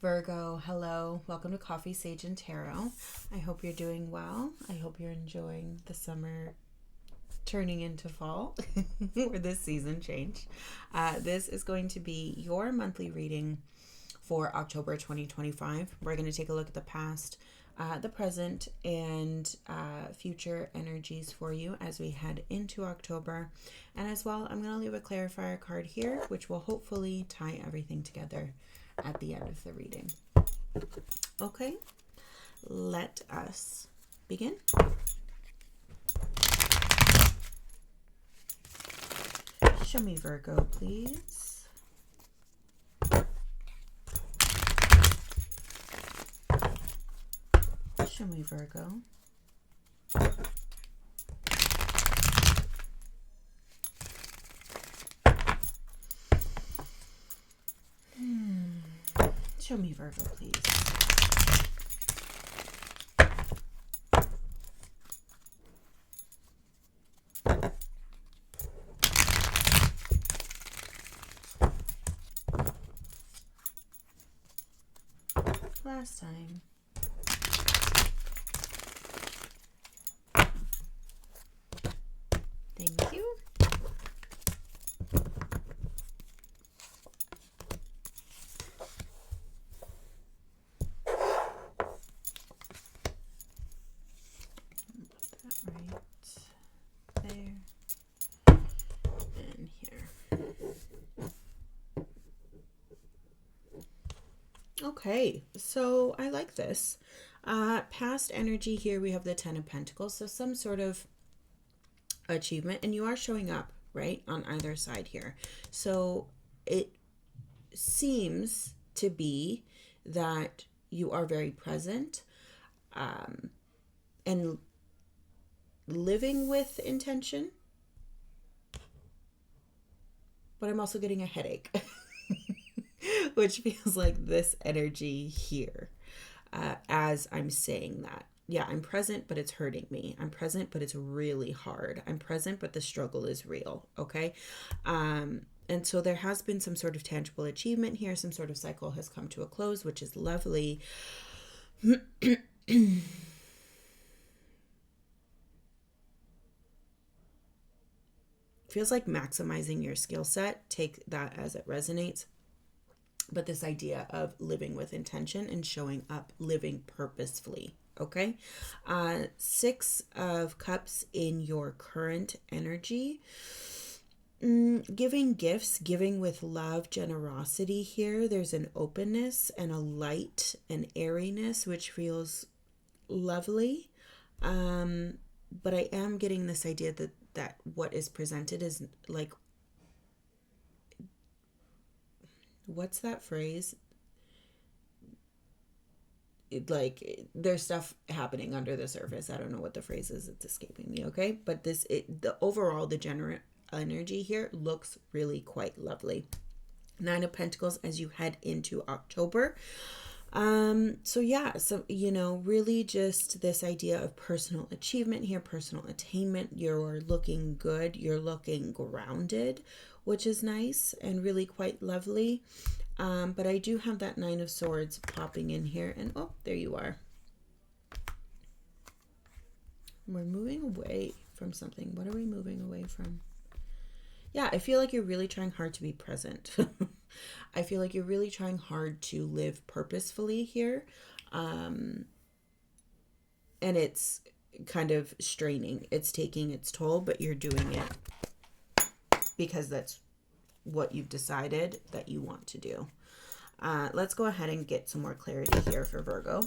Virgo, hello. Welcome to Coffee, Sage, and Tarot. I hope you're doing well. I hope you're enjoying the summer turning into fall or this season change. This is going to be your monthly reading for October 2025. We're going to take a look at the past, the present, and future energies for you as we head into October. And as well, I'm going to leave a clarifier card here, which will hopefully tie everything together at the end of the reading. Okay, let us begin. Show me Virgo, please. Show me Virgo. Show me Virgo, please. Last time. Thank you. Okay, so I like this. Past energy here, we have the Ten of Pentacles, so some sort of achievement, and you are showing up, right, on either side here. So it seems to be that you are very present and living with intention, but I'm also getting a headache. Which feels like this energy here as I'm saying that. Yeah, I'm present, but it's hurting me. I'm present, but it's really hard. I'm present, but the struggle is real. Okay. And so there has been some sort of tangible achievement here. Some sort of cycle has come to a close, which is lovely. Feels like maximizing your skill set. Take that as it resonates. But this idea of living with intention and showing up, living purposefully. Okay. Six of Cups in your current energy. Giving gifts, giving with love, generosity here. There's an openness and a light and airiness, which feels lovely. But I am getting this idea that what is presented is like, what's that phrase? Like there's stuff happening under the surface. I don't know what the phrase is. It's escaping me. Okay. But the overall, the general energy here looks really quite lovely. Nine of Pentacles as you head into October. So really just this idea of personal achievement here, personal attainment. You're looking good. You're looking grounded, which is nice and really quite lovely. But I do have that Nine of Swords popping in here, and oh, there you are. We're moving away from something. What are we moving away from? Yeah, I feel like you're really trying hard to be present. I feel like you're really trying hard to live purposefully here. And it's kind of straining. It's taking its toll, but you're doing it because that's what you've decided that you want to do. Let's go ahead and get some more clarity here for Virgo.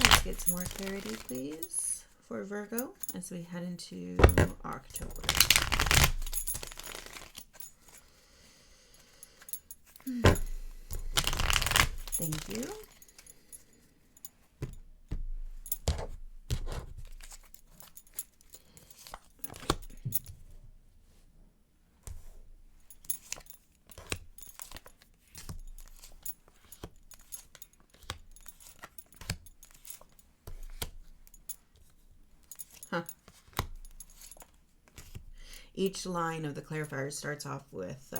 Let's get some more clarity, please, for Virgo as we head into October. Thank you. each line of the clarifier starts off with,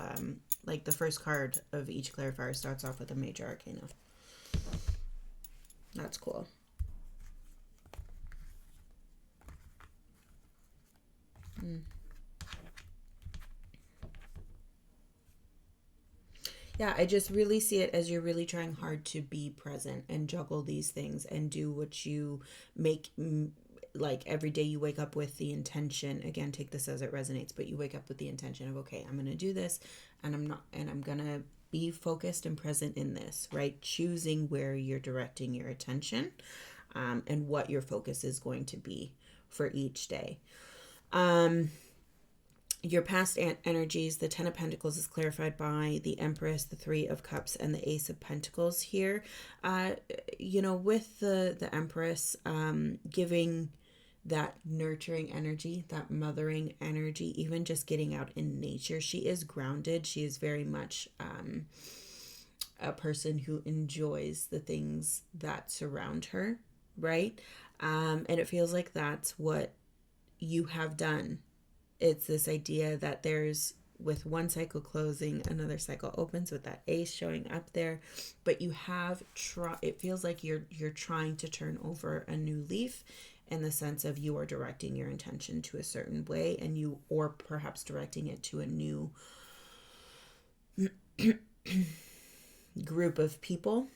like the first card of each clarifier starts off with a major arcana. That's cool. Yeah, I just really see it as you're really trying hard to be present and juggle these things and do what you make, like every day you wake up with the intention. Again, take this as it resonates, but you wake up with the intention of, okay, I'm going to do this, and I'm going to be focused and present in this, right? Choosing where you're directing your attention, and what your focus is going to be for each day. Your past energies, the Ten of Pentacles is clarified by the Empress, the Three of Cups, and the Ace of Pentacles here. With the Empress, giving that nurturing energy, that mothering energy, even just getting out in nature. She is grounded. She is very much a person who enjoys the things that surround her, right? And it feels like that's what you have done. It's this idea that there's, with one cycle closing, another cycle opens with that ace showing up there, but you have it feels like you're trying to turn over a new leaf, in the sense of you are directing your intention to a certain way, and or perhaps directing it to a new group of people,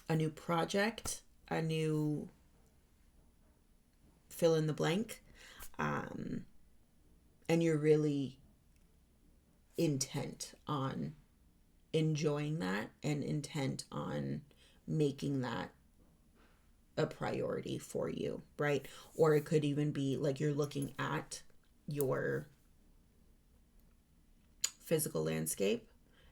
a new project, a new fill in the blank. And you're really intent on enjoying that and intent on making that a priority for you, right? Or it could even be like you're looking at your physical landscape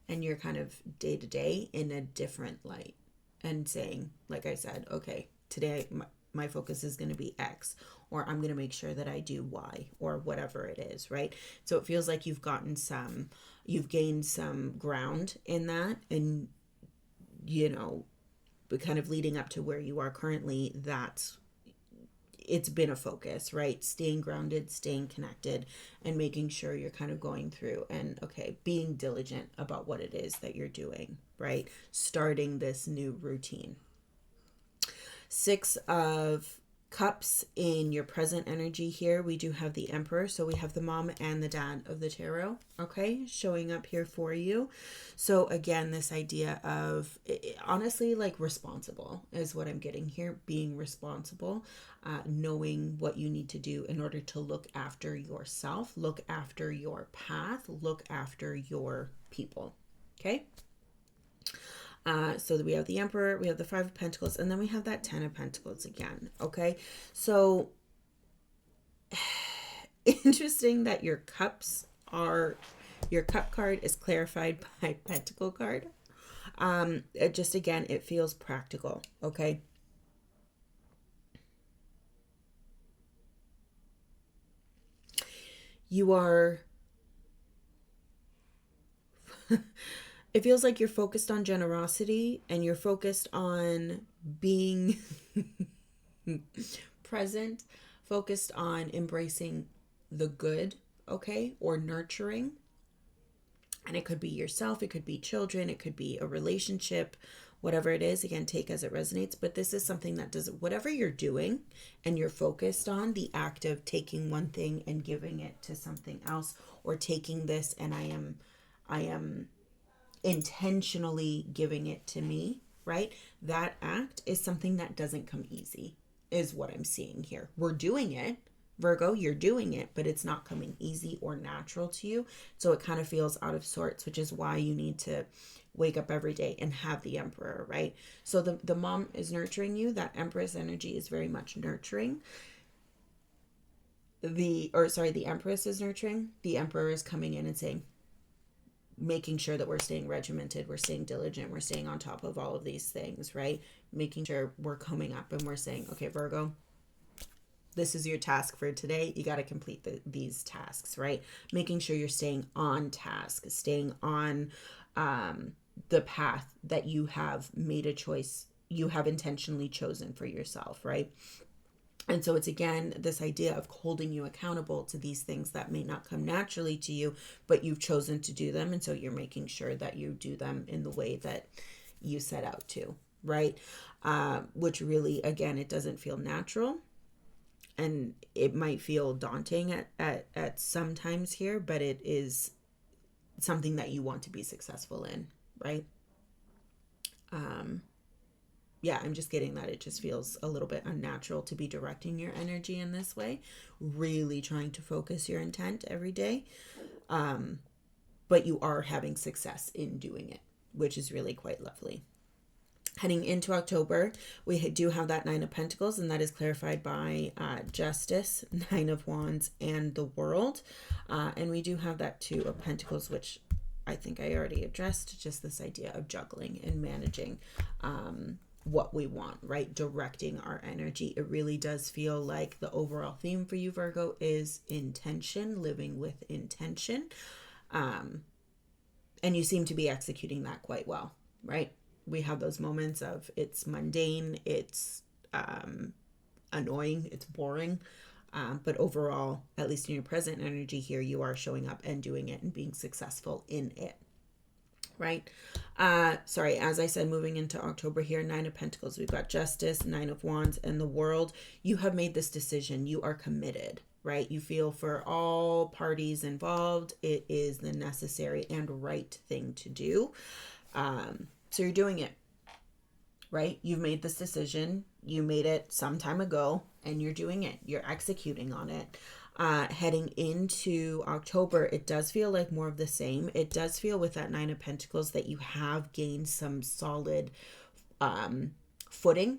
and you're kind of day to day in a different light and saying, like I said, okay, today my focus is going to be X, or I'm going to make sure that I do Y, or whatever it is, right? So it feels like you've gained some ground in that, and kind of leading up to where you are currently, it's been a focus, right? Staying grounded, staying connected, and making sure you're kind of going through and, okay, being diligent about what it is that you're doing, right? Starting this new routine. Six of Cups in your present energy here. We do have the Emperor, so we have the mom and the dad of the tarot, okay, showing up here for you. So again, this idea of, honestly, like responsible is what I'm getting here. Being responsible, knowing what you need to do in order to look after yourself, look after your path, look after your people, okay? So we have the Emperor, we have the Five of Pentacles, and then we have that Ten of Pentacles again, okay? So, interesting that your cup card is clarified by Pentacle card. It feels practical, okay? You are... It feels like you're focused on generosity and you're focused on being present, focused on embracing the good, okay, or nurturing. And it could be yourself, it could be children, it could be a relationship, whatever it is. Again, take as it resonates. But this is something that does, whatever you're doing and you're focused on, the act of taking one thing and giving it to something else, or taking this and I am intentionally giving it to me, right? That act is something that doesn't come easy, is what I'm seeing here. We're doing it, Virgo, you're doing it, but it's not coming easy or natural to you. So it kind of feels out of sorts, which is why you need to wake up every day and have the Emperor, right? So the mom is nurturing you. That Empress energy is very much nurturing. The Empress is nurturing. The Emperor is coming in and saying, making sure that we're staying regimented, we're staying diligent, we're staying on top of all of these things, right? Making sure we're coming up and we're saying, okay, Virgo, this is your task for today. You got to complete these tasks, right? Making sure you're staying on task, staying on the path that you have made a choice, you have intentionally chosen for yourself, right? And so it's, again, this idea of holding you accountable to these things that may not come naturally to you, but you've chosen to do them. And so you're making sure that you do them in the way that you set out to, right? Which really, again, it doesn't feel natural. And it might feel daunting at some times here, but it is something that you want to be successful in, right? Yeah, I'm just getting that it just feels a little bit unnatural to be directing your energy in this way, really trying to focus your intent every day. But you are having success in doing it, which is really quite lovely. Heading into October, we do have that Nine of Pentacles, and that is clarified by Justice, Nine of Wands, and the World. And we do have that Two of Pentacles, which I think I already addressed, just this idea of juggling and managing what we want, right? Directing our energy. It really does feel like the overall theme for you, Virgo, is intention, living with intention. And you seem to be executing that quite well, right? We have those moments of it's mundane, it's annoying, it's boring. But overall, at least in your present energy here, you are showing up and doing it and being successful in it. Right? Sorry, as I said, moving into October here, Nine of Pentacles, we've got Justice, Nine of Wands, and the World. You have made this decision. You are committed, right? You feel for all parties involved, it is the necessary and right thing to do. So you're doing it, right? You've made this decision. You made it some time ago, and you're doing it. You're executing on it. Heading into October, it does feel like more of the same. It does feel with that Nine of Pentacles that you have gained some solid footing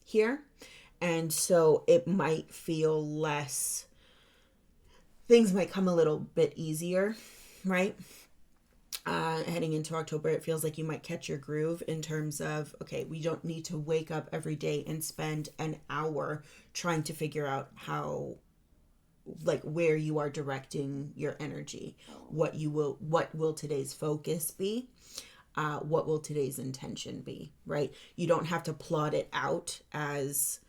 here. And so it might feel less, things might come a little bit easier, right? Heading into October, it feels like you might catch your groove in terms of, okay, we don't need to wake up every day and spend an hour trying to figure out how, like, where you are directing your energy, what will today's focus be, what will today's intention be, right? You don't have to plot it out as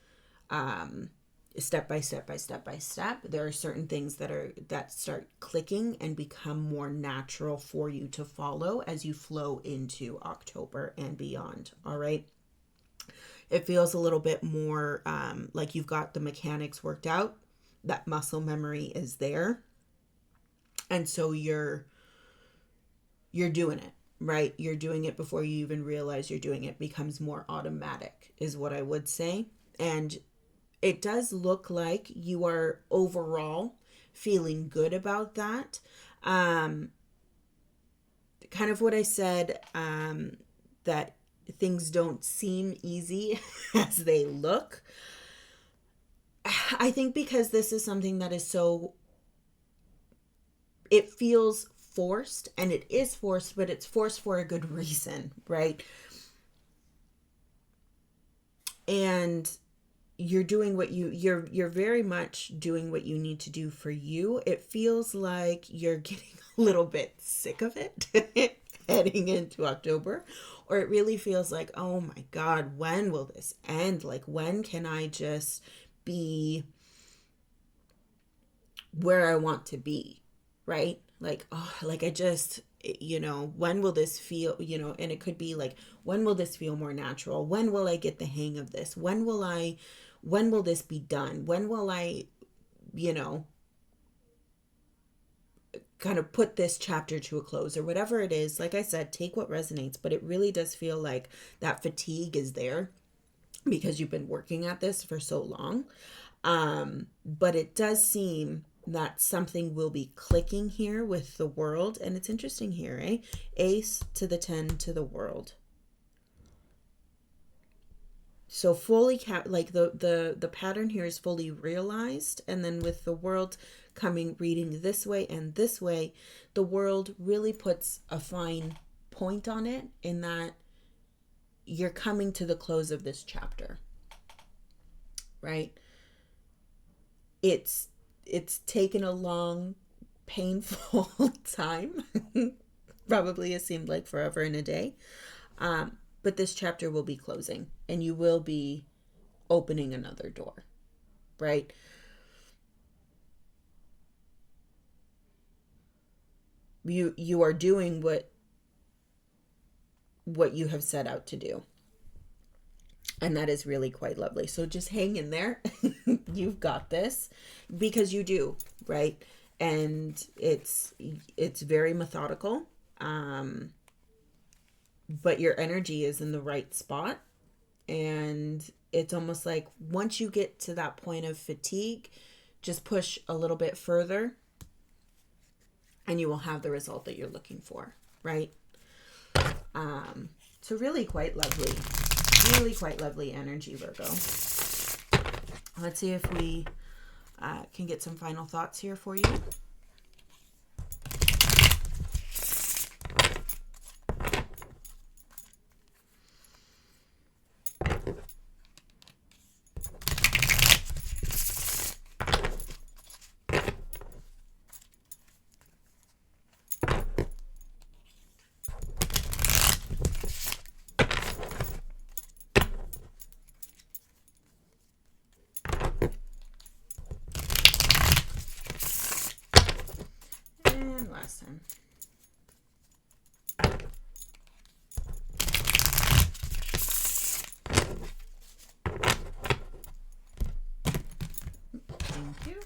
step by step by step by step. There are certain things that start clicking and become more natural for you to follow as you flow into October and beyond. All right. It feels a little bit more like you've got the mechanics worked out. That muscle memory is there. And so you're doing it, right? You're doing it before you even realize you're doing it. It becomes more automatic is what I would say. And it does look like you are overall feeling good about that. Kind of what I said, that things don't seem easy as they look. I think because this is something that is so, it feels forced, and it is forced, but it's forced for a good reason, right? And you're doing what you're very much doing what you need to do for you. It feels like you're getting a little bit sick of it heading into October, or it really feels like, oh my God, when will this end? Like, when can I just be where I want to be, right? Like, oh, like I just, when will this feel, and it could be like, when will this feel more natural? When will I get the hang of this? When will this be done? When will I, kind of put this chapter to a close, or whatever it is? Like I said, take what resonates, but it really does feel like that fatigue is there because you've been working at this for so long. But it does seem that something will be clicking here with the World. And it's interesting here, eh? Ace to the 10 to the World. So fully like the pattern here is fully realized. And then with the World coming, reading this way and this way, the World really puts a fine point on it in that you're coming to the close of this chapter, right? It's taken a long, painful time. Probably it seemed like forever and a day. But this chapter will be closing, and you will be opening another door, right? You are doing what you have set out to do. And that is really quite lovely. So just hang in there. You've got this, because you do, right? And it's very methodical. But your energy is in the right spot. And it's almost like once you get to that point of fatigue, just push a little bit further and you will have the result that you're looking for, right? So really quite lovely. Really quite lovely energy, Virgo. Let's see if we can get some final thoughts here for you. Last time. Thank you.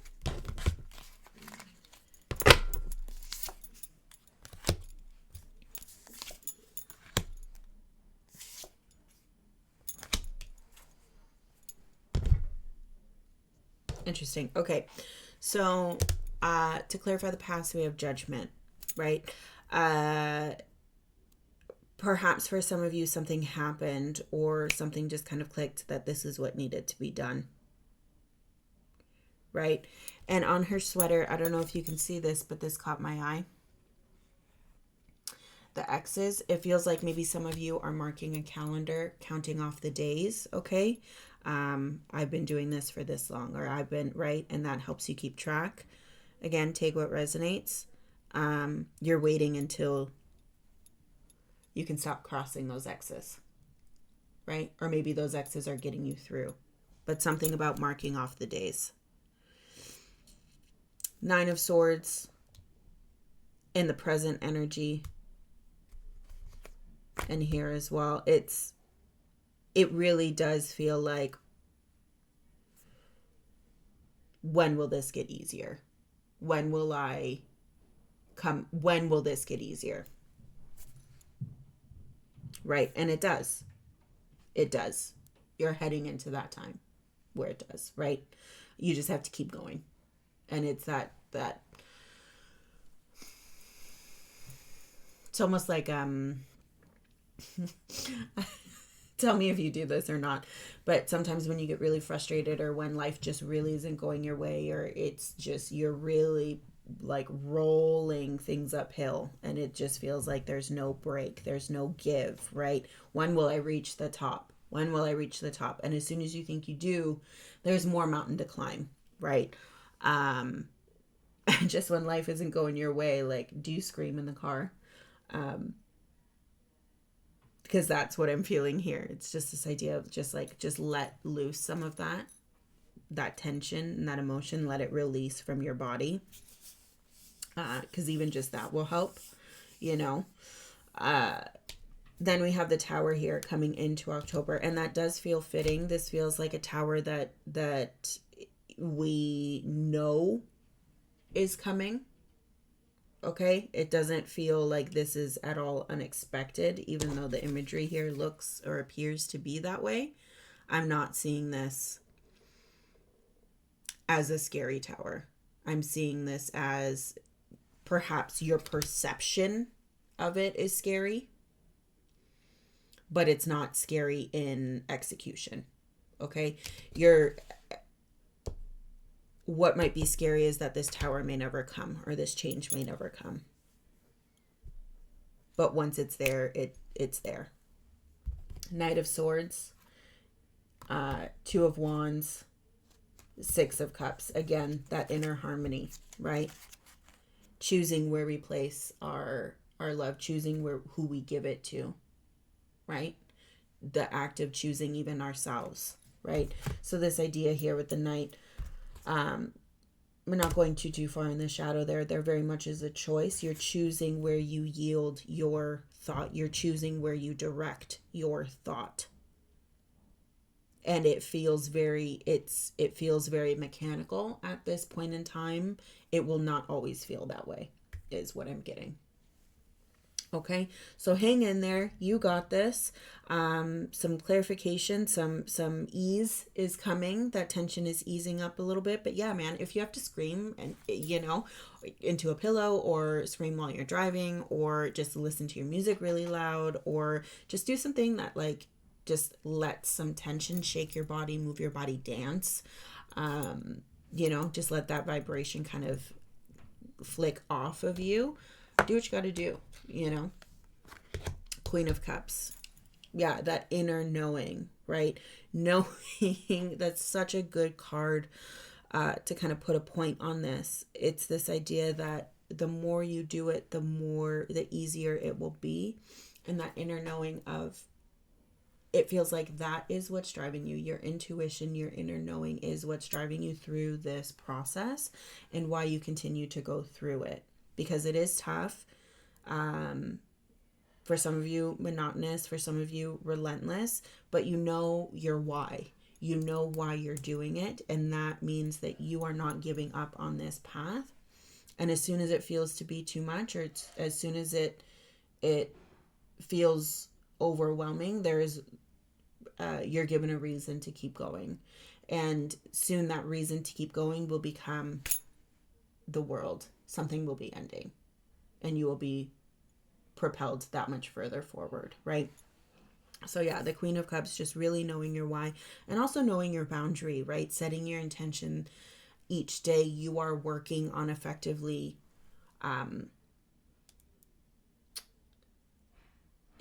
Interesting. Okay. So, to clarify the past, we have judgment, right? Perhaps for some of you, something happened or something just kind of clicked that this is what needed to be done, right? And on her sweater, I don't know if you can see this, but this caught my eye. The X's, it feels like maybe some of you are marking a calendar, counting off the days, okay? I've been doing this for this long, or I've been, right? And that helps you keep track. Again, take what resonates. You're waiting until you can stop crossing those X's, right? Or maybe those X's are getting you through, but something about marking off the days. 9 of Swords in the present energy. And here as well, it really does feel like, when will this get easier? When will this get easier? Right? And it does. It does. You're heading into that time where it does, right? You just have to keep going. And it's that it's almost like tell me if you do this or not, but sometimes when you get really frustrated, or when life just really isn't going your way, or it's just you're really like rolling things uphill and it just feels like there's no break, there's no give, right? When will I reach the top? When will I reach the top? And as soon as you think you do, there's more mountain to climb, right? Just when life isn't going your way, like, do you scream in the car? Because that's what I'm feeling here. It's just this idea of just let loose some of that tension and that emotion, let it release from your body. Because even just that will help, you know. Then we have the Tower here coming into October, and that does feel fitting. This feels like a tower that we know is coming. Okay, it doesn't feel like this is at all unexpected, even though the imagery here looks or appears to be that way. I'm not seeing this as a scary tower. I'm seeing this as perhaps your perception of it is scary, but it's not scary in execution. Okay, what might be scary is that this tower may never come, or this change may never come. But once it's there, it's there. Knight of Swords, 2 of Wands, 6 of Cups. Again, that inner harmony, right? Choosing where we place our love, choosing who we give it to, right? The act of choosing even ourselves, right? So this idea here with the Knight, We're not going too far in the shadow there. There very much is a choice. You're choosing where you yield your thought. You're choosing where you direct your thought. And it feels very mechanical at this point in time. It will not always feel that way, is what I'm getting. Okay, so hang in there. You got this. Some clarification, some ease is coming. That tension is easing up a little bit. But yeah, man, if you have to scream and into a pillow, or scream while you're driving, or just listen to your music really loud, or just do something that just let some tension shake your body, move your body, dance. Just let that vibration kind of flick off of you. Do what you got to do, Queen of Cups. Yeah, that inner knowing, right? Knowing, that's such a good card to kind of put a point on this. It's this idea that the more you do it, the easier it will be. And that inner knowing of, it feels like that is what's driving you. Your intuition, your inner knowing is what's driving you through this process, and why you continue to go through it. Because it is tough. For some of you, monotonous. For some of you, relentless. But you know your why. You know why you're doing it. And that means that you are not giving up on this path. And as soon as it feels to be too much, or as soon as it feels overwhelming, you're given a reason to keep going. And soon that reason to keep going will become the world. Something will be ending, and you will be propelled that much further forward, right? So yeah, the Queen of Cups, just really knowing your why, and also knowing your boundary, right? Setting your intention each day. You are working on effectively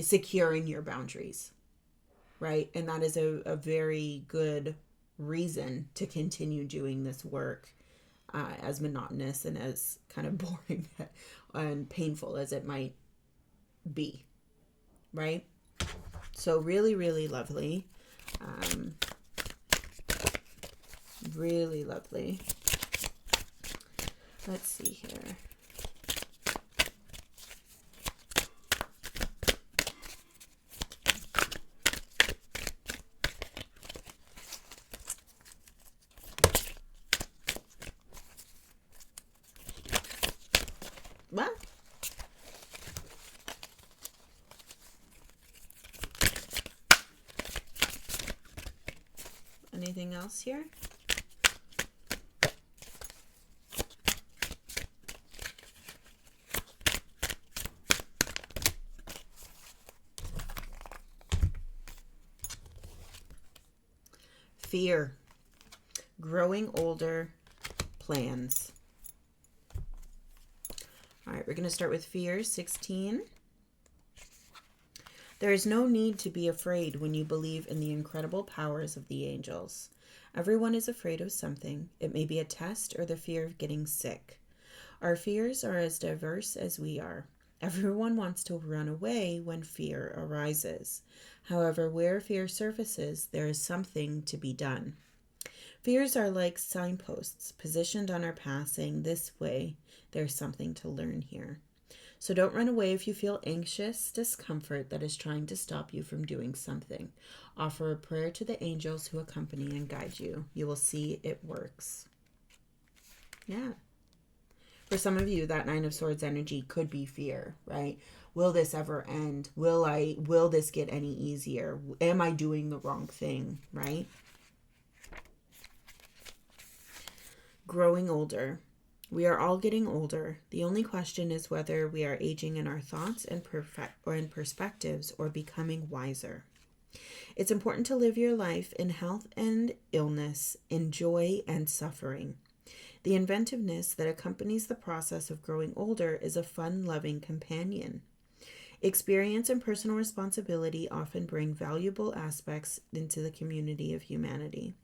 securing your boundaries, right? And that is a very good reason to continue doing this work. As monotonous and as kind of boring and painful as it might be, right? So really, really lovely. Really lovely. Let's see here. What? Anything else here? Fear. Growing older. Plans. All right, we're going to start with fear, 16. There is no need to be afraid when you believe in the incredible powers of the angels. Everyone is afraid of something. It may be a test or the fear of getting sick. Our fears are as diverse as we are. Everyone wants to run away when fear arises. However, where fear surfaces, there is something to be done. Fears are like signposts positioned on our path saying, this way, there's something to learn here. So don't run away if you feel anxious discomfort that is trying to stop you from doing something. Offer a prayer to the angels who accompany and guide you. You will see it works. Yeah. For some of you, that Nine of Swords energy could be fear, right? Will this ever end? Will this get any easier? Am I doing the wrong thing, right? Growing older. We are all getting older. The only question is whether we are aging in our thoughts and in perspectives, or becoming wiser. It's important to live your life in health and illness, in joy and suffering. The inventiveness that accompanies the process of growing older is a fun-loving companion. Experience and personal responsibility often bring valuable aspects into the community of humanity.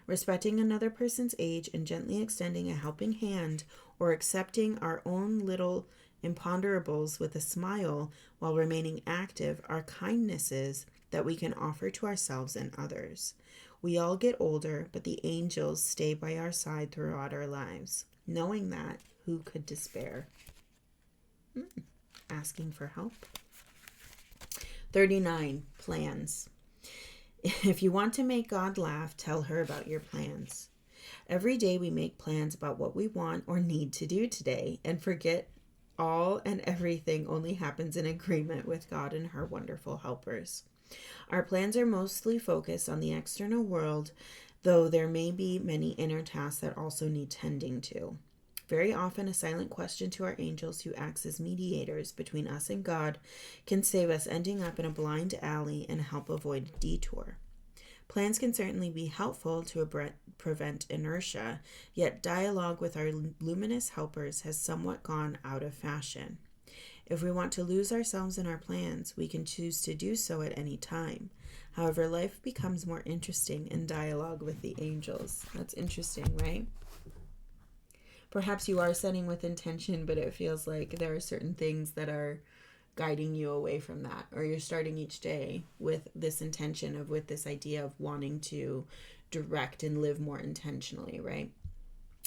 Respecting another person's age and gently extending a helping hand, or accepting our own little imponderables with a smile while remaining active, are kindnesses that we can offer to ourselves and others. We all get older, but the angels stay by our side throughout our lives. Knowing that, who could despair? Asking for help. 39, plans. If you want to make God laugh, tell her about your plans. Every day we make plans about what we want or need to do today, and forget all and everything only happens in agreement with God and her wonderful helpers. Our plans are mostly focused on the external world, though there may be many inner tasks that also need tending to. Very often, a silent question to our angels, who acts as mediators between us and God, can save us ending up in a blind alley and help avoid a detour. Plans can certainly be helpful to prevent inertia, yet dialogue with our luminous helpers has somewhat gone out of fashion. If we want to lose ourselves in our plans, we can choose to do so at any time. However, life becomes more interesting in dialogue with the angels. That's interesting, right? Perhaps you are setting with intention, but it feels like there are certain things that are guiding you away from that, or you're starting each day with this intention of, with this idea of wanting to direct and live more intentionally, right?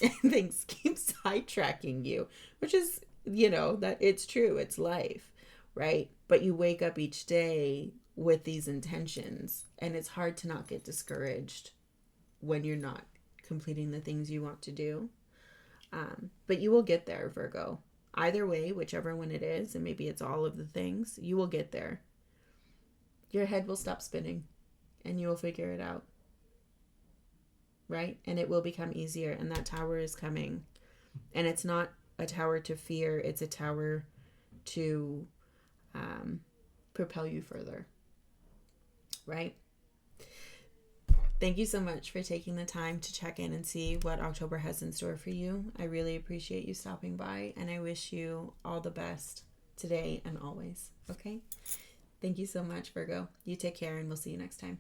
And things keep sidetracking you, which is, that it's true, it's life, right? But you wake up each day with these intentions, and it's hard to not get discouraged when you're not completing the things you want to do. But you will get there, Virgo. Either way, whichever one it is, and maybe it's all of the things, you will get there. Your head will stop spinning and you will figure it out. Right? And it will become easier, and that tower is coming. And it's not a tower to fear, it's a tower to propel you further. Right? Thank you so much for taking the time to check in and see what October has in store for you. I really appreciate you stopping by, and I wish you all the best today and always. Okay? Thank you so much, Virgo. You take care, and we'll see you next time.